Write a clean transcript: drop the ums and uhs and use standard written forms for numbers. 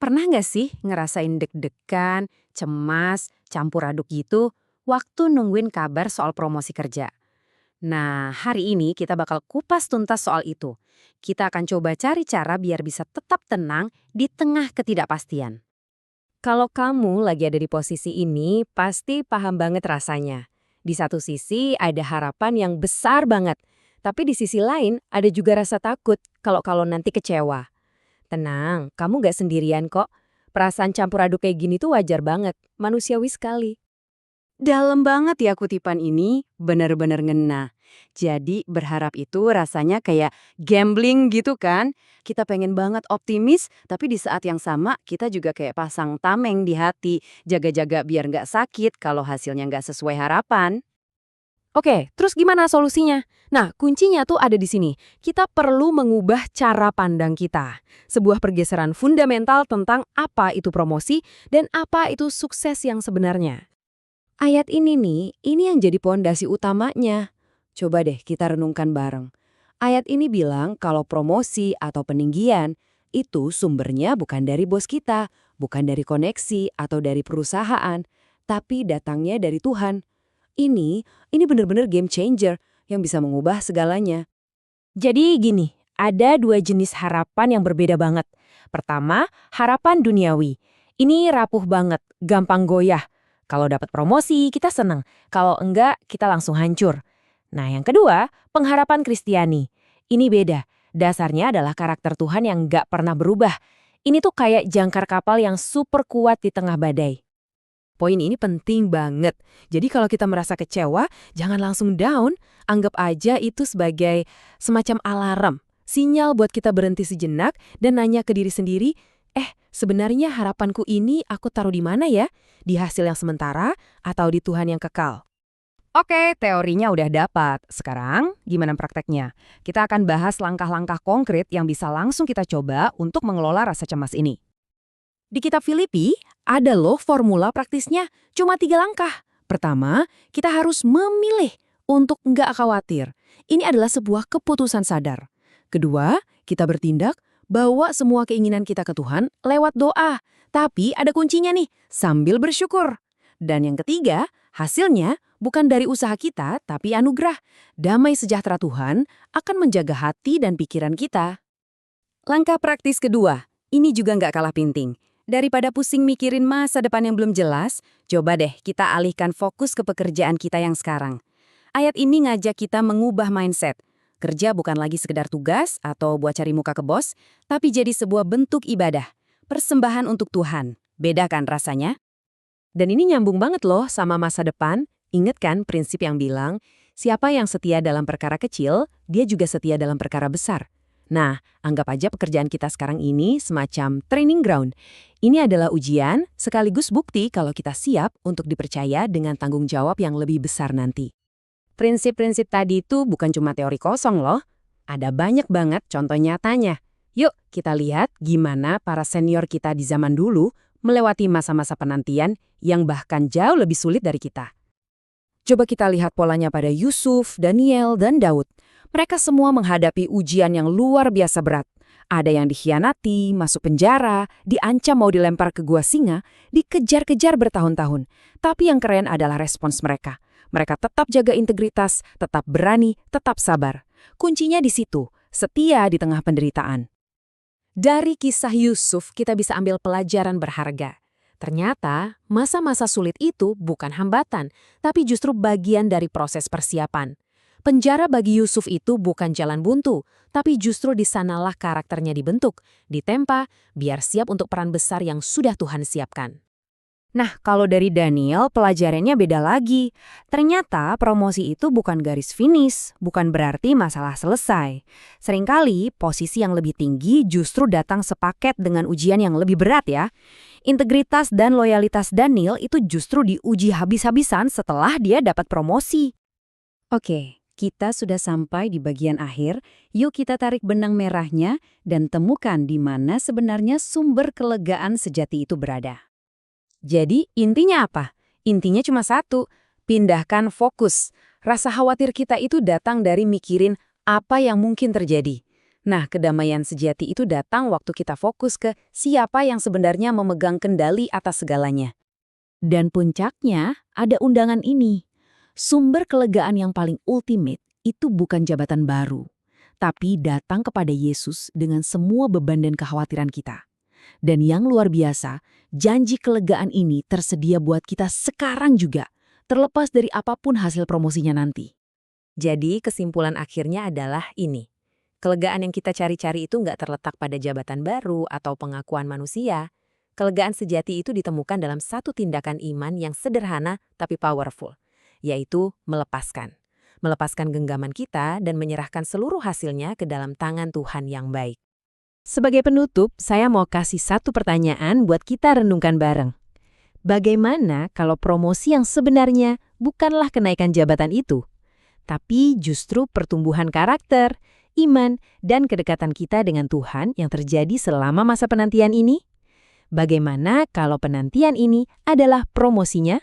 Pernah nggak sih ngerasain deg-degan, cemas, campur aduk gitu waktu nungguin kabar soal promosi kerja? Nah, hari ini kita bakal kupas tuntas soal itu. Kita akan coba cari cara biar bisa tetap tenang di tengah ketidakpastian. Kalau kamu lagi ada di posisi ini, pasti paham banget rasanya. Di satu sisi ada harapan yang besar banget, tapi di sisi lain ada juga rasa takut kalau nanti kecewa. Tenang, kamu gak sendirian kok. Perasaan campur aduk kayak gini tuh wajar banget, manusiawi sekali. Dalam banget ya kutipan ini, benar-benar ngena. Jadi berharap itu rasanya kayak gambling gitu kan. Kita pengen banget optimis, tapi di saat yang sama kita juga kayak pasang tameng di hati. Jaga-jaga biar nggak sakit kalau hasilnya nggak sesuai harapan. Oke, terus gimana solusinya? Nah, kuncinya tuh ada di sini. Kita perlu mengubah cara pandang kita. Sebuah pergeseran fundamental tentang apa itu promosi dan apa itu sukses yang sebenarnya. Ayat ini nih, ini yang jadi pondasi utamanya. Coba deh kita renungkan bareng. Ayat ini bilang kalau promosi atau peninggian itu sumbernya bukan dari bos kita, bukan dari koneksi atau dari perusahaan, tapi datangnya dari Tuhan. Ini benar-benar game changer yang bisa mengubah segalanya. Jadi gini, ada dua jenis harapan yang berbeda banget. Pertama, harapan duniawi. Ini rapuh banget, gampang goyah. Kalau dapat promosi, kita seneng. Kalau enggak, kita langsung hancur. Nah, yang kedua, pengharapan Kristiani. Ini beda. Dasarnya adalah karakter Tuhan yang nggak pernah berubah. Ini tuh kayak jangkar kapal yang super kuat di tengah badai. Poin ini penting banget. Jadi kalau kita merasa kecewa, jangan langsung down. Anggap aja itu sebagai semacam alarm. Sinyal buat kita berhenti sejenak dan nanya ke diri sendiri, sebenarnya harapanku ini aku taruh di mana ya? Di hasil yang sementara atau di Tuhan yang kekal? Oke, teorinya udah dapat. Sekarang, gimana prakteknya? Kita akan bahas langkah-langkah konkret yang bisa langsung kita coba untuk mengelola rasa cemas ini. Di kitab Filipi, ada loh formula praktisnya, cuma 3 langkah. Pertama, kita harus memilih untuk nggak khawatir. Ini adalah sebuah keputusan sadar. Kedua, kita bertindak bawa semua keinginan kita ke Tuhan lewat doa. Tapi ada kuncinya nih, sambil bersyukur. Dan yang ketiga, hasilnya bukan dari usaha kita, tapi anugerah. Damai sejahtera Tuhan akan menjaga hati dan pikiran kita. Langkah praktis kedua, ini juga nggak kalah penting. Daripada pusing mikirin masa depan yang belum jelas, coba deh kita alihkan fokus ke pekerjaan kita yang sekarang. Ayat ini ngajak kita mengubah mindset. Kerja bukan lagi sekedar tugas atau buat cari muka ke bos, tapi jadi sebuah bentuk ibadah. Persembahan untuk Tuhan. Beda kan rasanya? Dan ini nyambung banget loh sama masa depan. Ingat kan prinsip yang bilang, siapa yang setia dalam perkara kecil, dia juga setia dalam perkara besar. Nah, anggap aja pekerjaan kita sekarang ini semacam training ground. Ini adalah ujian sekaligus bukti kalau kita siap untuk dipercaya dengan tanggung jawab yang lebih besar nanti. Prinsip-prinsip tadi itu bukan cuma teori kosong loh. Ada banyak banget contoh nyatanya. Yuk kita lihat gimana para senior kita di zaman dulu melewati masa-masa penantian yang bahkan jauh lebih sulit dari kita. Coba kita lihat polanya pada Yusuf, Daniel, dan Daud. Mereka semua menghadapi ujian yang luar biasa berat. Ada yang dikhianati, masuk penjara, diancam mau dilempar ke gua singa, dikejar-kejar bertahun-tahun. Tapi yang keren adalah respons mereka. Mereka tetap jaga integritas, tetap berani, tetap sabar. Kuncinya di situ, setia di tengah penderitaan. Dari kisah Yusuf, kita bisa ambil pelajaran berharga. Ternyata, masa-masa sulit itu bukan hambatan, tapi justru bagian dari proses persiapan. Penjara bagi Yusuf itu bukan jalan buntu, tapi justru di sanalah karakternya dibentuk, ditempa, biar siap untuk peran besar yang sudah Tuhan siapkan. Nah, kalau dari Daniel, pelajarannya beda lagi. Ternyata promosi itu bukan garis finish, bukan berarti masalah selesai. Seringkali, posisi yang lebih tinggi justru datang sepaket dengan ujian yang lebih berat ya. Integritas dan loyalitas Daniel itu justru diuji habis-habisan setelah dia dapat promosi. Oke. Kita sudah sampai di bagian akhir, yuk kita tarik benang merahnya dan temukan di mana sebenarnya sumber kelegaan sejati itu berada. Jadi intinya apa? Intinya cuma satu, pindahkan fokus. Rasa khawatir kita itu datang dari mikirin apa yang mungkin terjadi. Nah, kedamaian sejati itu datang waktu kita fokus ke siapa yang sebenarnya memegang kendali atas segalanya. Dan puncaknya, ada undangan ini. Sumber kelegaan yang paling ultimate itu bukan jabatan baru, tapi datang kepada Yesus dengan semua beban dan kekhawatiran kita. Dan yang luar biasa, janji kelegaan ini tersedia buat kita sekarang juga, terlepas dari apapun hasil promosinya nanti. Jadi kesimpulan akhirnya adalah ini. Kelegaan yang kita cari-cari itu nggak terletak pada jabatan baru atau pengakuan manusia. Kelegaan sejati itu ditemukan dalam satu tindakan iman yang sederhana tapi powerful, yaitu melepaskan. Melepaskan genggaman kita dan menyerahkan seluruh hasilnya ke dalam tangan Tuhan yang baik. Sebagai penutup, saya mau kasih satu pertanyaan buat kita renungkan bareng. Bagaimana kalau promosi yang sebenarnya bukanlah kenaikan jabatan itu, tapi justru pertumbuhan karakter, iman, dan kedekatan kita dengan Tuhan yang terjadi selama masa penantian ini? Bagaimana kalau penantian ini adalah promosinya?